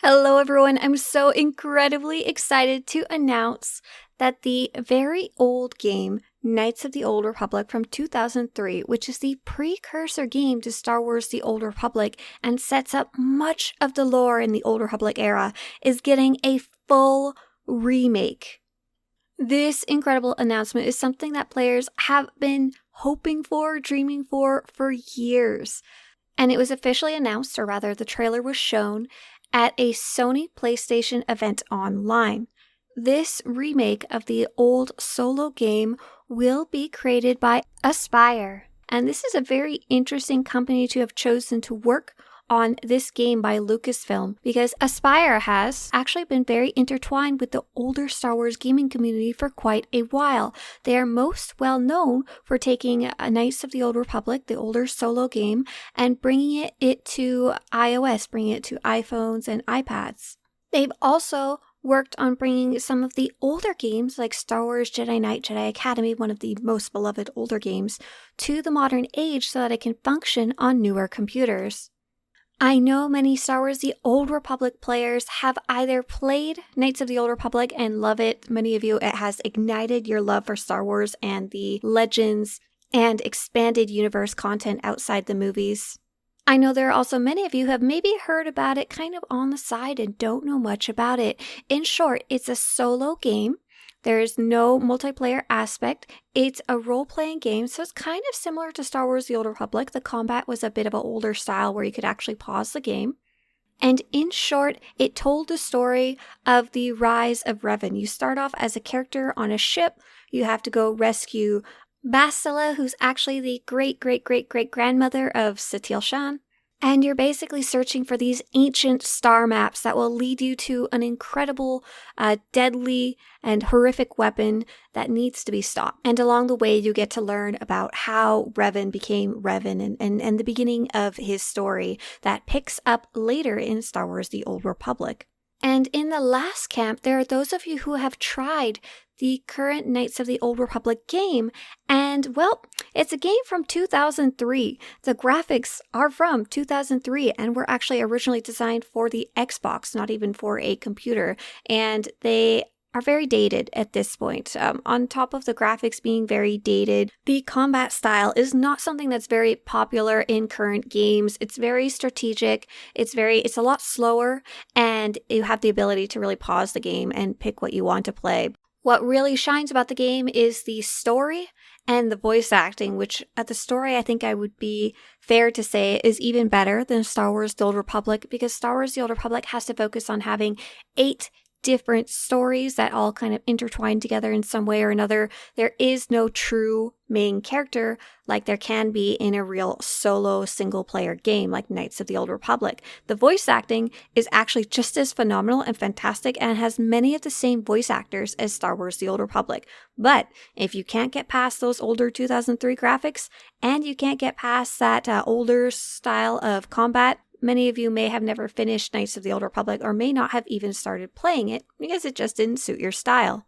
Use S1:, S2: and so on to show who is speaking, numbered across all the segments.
S1: Hello, everyone. I'm so incredibly excited to announce that the very old game, Knights of the Old Republic from 2003, which is the precursor game to Star Wars The Old Republic and sets up much of the lore in the Old Republic era, is getting a full remake. This incredible announcement is something that players have been hoping for, dreaming for years. And it was officially announced, or rather the trailer was shown, at a Sony PlayStation event online. This remake of the old solo game will be created by Aspyr. And this is a very interesting company to have chosen to work on this game by Lucasfilm, because Aspyr has actually been very intertwined with the older Star Wars gaming community for quite a while. They are most well known for taking Knights of the Old Republic, the older solo game, and bringing it to iOS, bringing it to iPhones and iPads. They've also worked on bringing some of the older games like Star Wars Jedi Knight, Jedi Academy, one of the most beloved older games, to the modern age so that it can function on newer computers. I know many Star Wars The Old Republic players have either played Knights of the Old Republic and love it. Many of you, it has ignited your love for Star Wars and the legends and expanded universe content outside the movies. I know there are also many of you who have maybe heard about it kind of on the side and don't know much about it. In short, it's a solo game. There is no multiplayer aspect. It's a role-playing game, so it's kind of similar to Star Wars The Old Republic. The combat was a bit of an older style where you could actually pause the game. And in short, it told the story of the rise of Revan. You start off as a character on a ship. You have to go rescue Bastila, who's actually the great-great-great-great-grandmother of Satil Shan. And you're basically searching for these ancient star maps that will lead you to an incredible, deadly, and horrific weapon that needs to be stopped. And along the way, you get to learn about how Revan became Revan and the beginning of his story that picks up later in Star Wars The Old Republic. And in the last camp, there are those of you who have tried the current Knights of the Old Republic game, and well, it's a game from 2003. The graphics are from 2003 and were actually originally designed for the Xbox, not even for a computer, and they are very dated at this point. On top of the graphics being very dated, the combat style is not something that's very popular in current games. It's very strategic, it's a lot slower, and you have the ability to really pause the game and pick what you want to play. What really shines about the game is the story and the voice acting, which at the story I think I would be fair to say is even better than Star Wars The Old Republic, because Star Wars The Old Republic has to focus on having 8 different stories that all kind of intertwine together in some way or another. There is no true main character like there can be in a real solo single-player game like Knights of the Old Republic. The voice acting is actually just as phenomenal and fantastic and has many of the same voice actors as Star Wars The Old Republic. But if you can't get past those older 2003 graphics and you can't get past that older style of combat, many of you may have never finished Knights of the Old Republic or may not have even started playing it because it just didn't suit your style.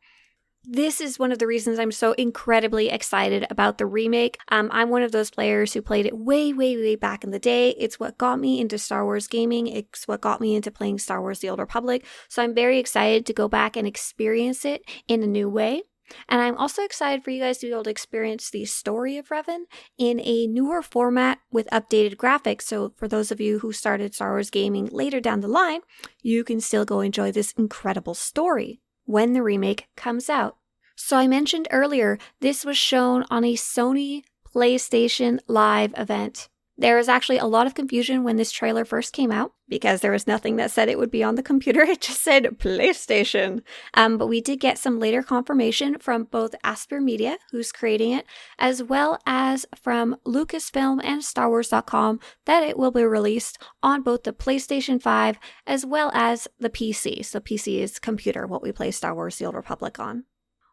S1: This is one of the reasons I'm so incredibly excited about the remake. I'm one of those players who played it way back in the day. It's what got me into Star Wars gaming. It's what got me into playing Star Wars The Old Republic. So I'm very excited to go back and experience it in a new way. And I'm also excited for you guys to be able to experience the story of Revan in a newer format with updated graphics. So for those of you who started Star Wars gaming later down the line, you can still go enjoy this incredible story when the remake comes out. So I mentioned earlier, this was shown on a Sony PlayStation Live event. There was actually a lot of confusion when this trailer first came out because there was nothing that said it would be on the computer. It just said PlayStation. But we did get some later confirmation from both Aspyr Media, who's creating it, as well as from Lucasfilm and StarWars.com that it will be released on both the PlayStation 5 as well as the PC. So PC is computer, what we play Star Wars The Old Republic on.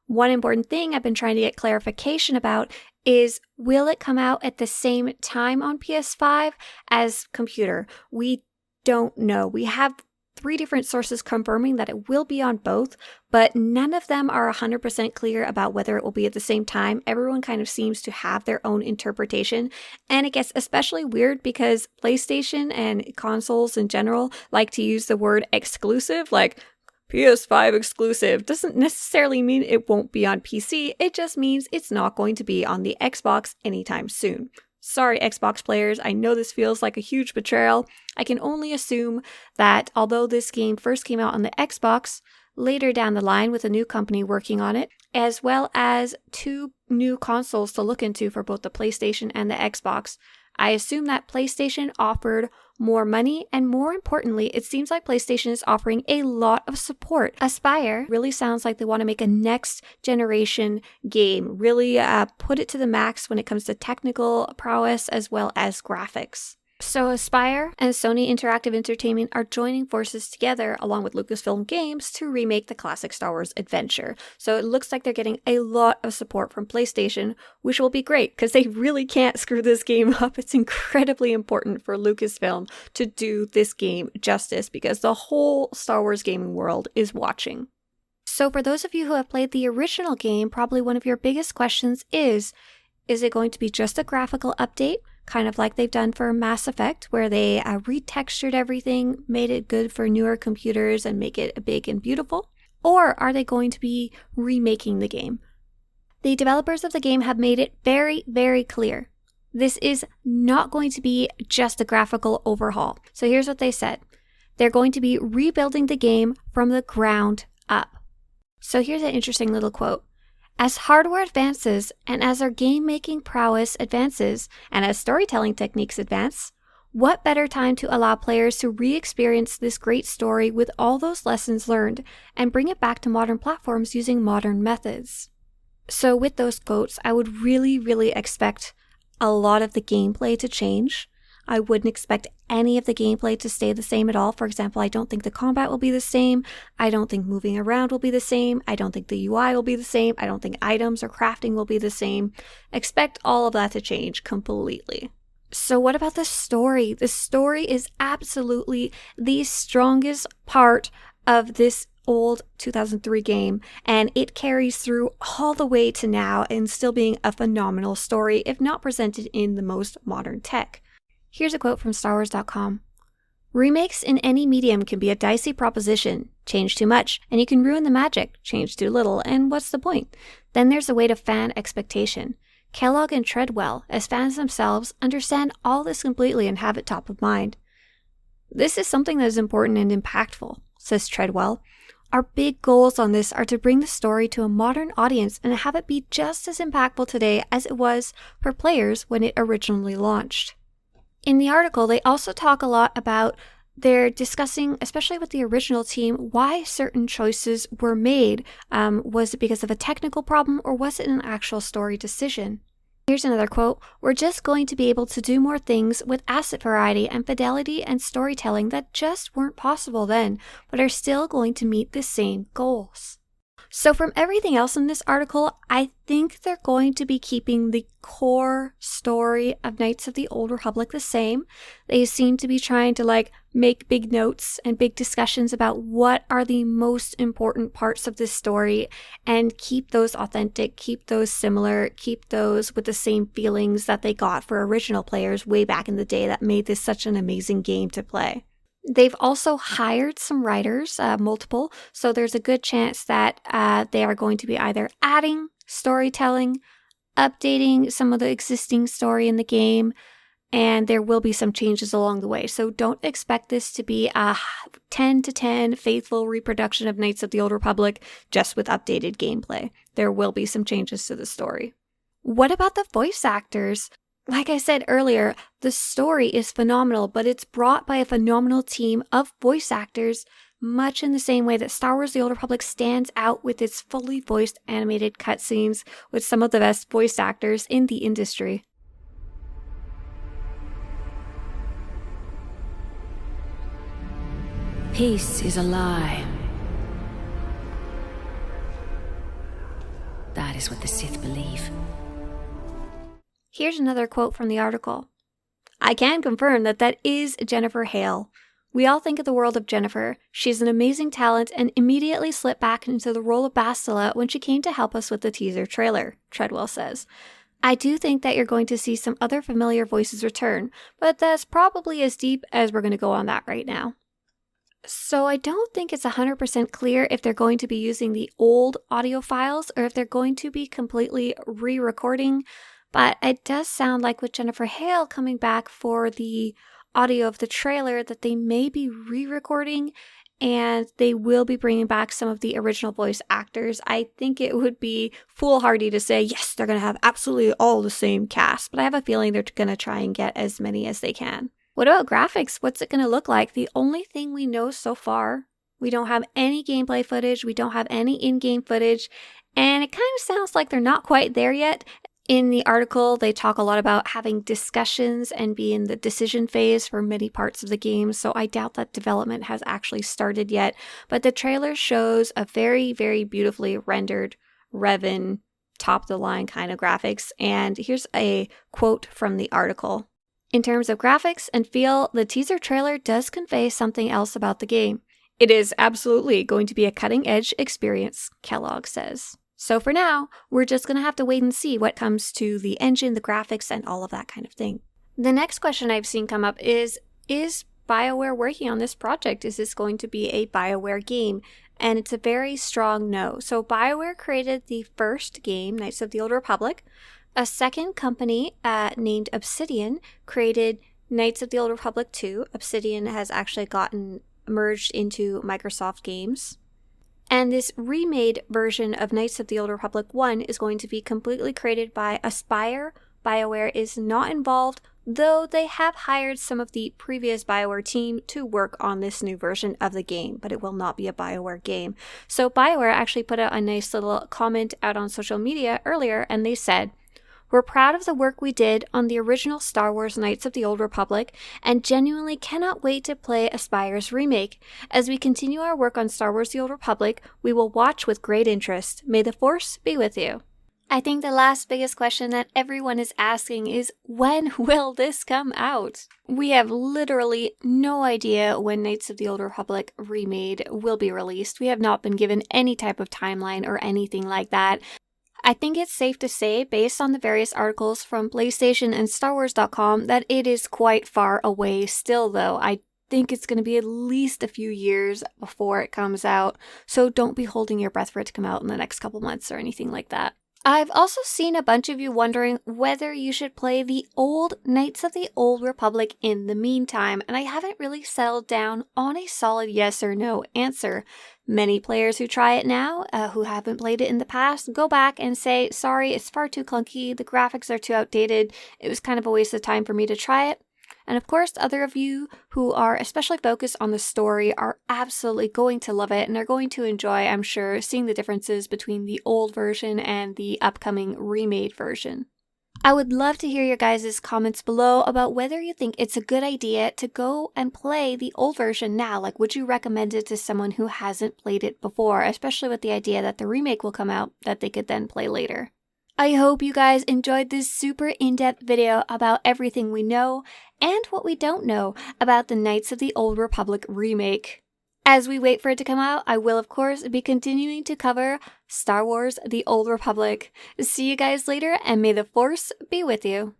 S1: One important thing I've been trying to get clarification about is, will it come out at the same time on PS5 as computer? We don't know. We have 3 different sources confirming that it will be on both, but none of them are 100% clear about whether it will be at the same time. Everyone kind of seems to have their own interpretation, and it gets especially weird because PlayStation and consoles in general like to use the word exclusive, like PS5 exclusive doesn't necessarily mean it won't be on PC, it just means it's not going to be on the Xbox anytime soon. Sorry, Xbox players, I know this feels like a huge betrayal. I can only assume that although this game first came out on the Xbox, later down the line with a new company working on it, as well as 2 new consoles to look into for both the PlayStation and the Xbox, I assume that PlayStation offered more money, and more importantly, it seems like PlayStation is offering a lot of support. Aspyr really sounds like they want to make a next generation game, really put it to the max when it comes to technical prowess as well as graphics. So Aspyr and Sony Interactive Entertainment are joining forces together along with Lucasfilm Games to remake the classic Star Wars adventure. So it looks like they're getting a lot of support from PlayStation, which will be great because they really can't screw this game up. It's incredibly important for Lucasfilm to do this game justice because the whole Star Wars gaming world is watching. So for those of you who have played the original game, probably one of your biggest questions is it going to be just a graphical update? Kind of like they've done for Mass Effect, where they retextured everything, made it good for newer computers and make it big and beautiful? Or are they going to be remaking the game? The developers of the game have made it very, very clear. This is not going to be just a graphical overhaul. So here's what they said. They're going to be rebuilding the game from the ground up. So here's an interesting little quote. As hardware advances, and as our game-making prowess advances, and as storytelling techniques advance, what better time to allow players to re-experience this great story with all those lessons learned, and bring it back to modern platforms using modern methods? So with those quotes, I would really, really expect a lot of the gameplay to change. I wouldn't expect any of the gameplay to stay the same at all. For example, I don't think the combat will be the same. I don't think moving around will be the same. I don't think the UI will be the same. I don't think items or crafting will be the same. Expect all of that to change completely. So what about the story? The story is absolutely the strongest part of this old 2003 game, and it carries through all the way to now and still being a phenomenal story, if not presented in the most modern tech. Here's a quote from StarWars.com. Remakes in any medium can be a dicey proposition. Change too much, and you can ruin the magic. Change too little, and what's the point? Then there's the weight of fan expectation. Kellogg and Treadwell, as fans themselves, understand all this completely and have it top of mind. This is something that is important and impactful, says Treadwell. Our big goals on this are to bring the story to a modern audience and have it be just as impactful today as it was for players when it originally launched. In the article, they also talk a lot about they're discussing, especially with the original team, why certain choices were made. Was it because of a technical problem or was it an actual story decision? Here's another quote. We're just going to be able to do more things with asset variety and fidelity and storytelling that just weren't possible then, but are still going to meet the same goals. So from everything else in this article, I think they're going to be keeping the core story of Knights of the Old Republic the same. They seem to be trying to make big notes and big discussions about what are the most important parts of this story and keep those authentic, keep those similar, keep those with the same feelings that they got for original players way back in the day that made this such an amazing game to play. They've also hired some writers, multiple, so there's a good chance that they are going to be either adding storytelling, updating some of the existing story in the game, and there will be some changes along the way. So don't expect this to be a 10 to 10 faithful reproduction of Knights of the Old Republic just with updated gameplay. There will be some changes to the story. What about the voice actors? Like I said earlier, the story is phenomenal, but it's brought by a phenomenal team of voice actors, much in the same way that Star Wars The Old Republic stands out with its fully voiced animated cutscenes with some of the best voice actors in the industry.
S2: Peace is a lie. That is what the Sith believe.
S1: Here's another quote from the article. I can confirm that is Jennifer Hale. We all think of the world of Jennifer. She's an amazing talent and immediately slipped back into the role of Bastila when she came to help us with the teaser trailer, Treadwell says. I do think that you're going to see some other familiar voices return, but that's probably as deep as we're going to go on that right now. So I don't think it's 100% clear if they're going to be using the old audio files or if they're going to be completely re-recording, but it does sound like with Jennifer Hale coming back for the audio of the trailer that they may be re-recording and they will be bringing back some of the original voice actors. I think it would be foolhardy to say, yes, they're going to have absolutely all the same cast, but I have a feeling they're going to try and get as many as they can. What about graphics? What's it going to look like? The only thing we know so far, we don't have any gameplay footage, we don't have any in-game footage, and it kind of sounds like they're not quite there yet. In the article, they talk a lot about having discussions and be in the decision phase for many parts of the game, so I doubt that development has actually started yet. But the trailer shows a very, very beautifully rendered Revan, top-of-the-line kind of graphics, and here's a quote from the article. In terms of graphics and feel, the teaser trailer does convey something else about the game. It is absolutely going to be a cutting-edge experience, Kellogg says. So for now, we're just going to have to wait and see what comes to the engine, the graphics, and all of that kind of thing. The next question I've seen come up is BioWare working on this project? Is this going to be a BioWare game? And it's a very strong no. So BioWare created the first game, Knights of the Old Republic. A second company named Obsidian created Knights of the Old Republic 2. Obsidian has actually gotten merged into Microsoft Games. And this remade version of Knights of the Old Republic 1 is going to be completely created by Aspyr. BioWare is not involved, though they have hired some of the previous BioWare team to work on this new version of the game, but it will not be a BioWare game. So BioWare actually put out a nice little comment out on social media earlier, and they said, "We're proud of the work we did on the original Star Wars Knights of the Old Republic and genuinely cannot wait to play Aspyr's remake. As we continue our work on Star Wars The Old Republic, we will watch with great interest. May the Force be with you." I think the last biggest question that everyone is asking is, when will this come out? We have literally no idea when Knights of the Old Republic Remade will be released. We have not been given any type of timeline or anything like that. I think it's safe to say, based on the various articles from PlayStation and StarWars.com, that it is quite far away still, though. I think it's going to be at least a few years before it comes out, so don't be holding your breath for it to come out in the next couple months or anything like that. I've also seen a bunch of you wondering whether you should play the old Knights of the Old Republic in the meantime, and I haven't really settled down on a solid yes or no answer. Many players who try it now, who haven't played it in the past, go back and say, sorry, it's far too clunky, the graphics are too outdated, it was kind of a waste of time for me to try it. And of course, other of you who are especially focused on the story are absolutely going to love it and are going to enjoy, I'm sure, seeing the differences between the old version and the upcoming remade version. I would love to hear your guys' comments below about whether you think it's a good idea to go and play the old version now. Like, would you recommend it to someone who hasn't played it before, especially with the idea that the remake will come out that they could then play later? I hope you guys enjoyed this super in-depth video about everything we know and what we don't know about the Knights of the Old Republic remake. As we wait for it to come out, I will of course be continuing to cover Star Wars The Old Republic. See you guys later, and may the Force be with you.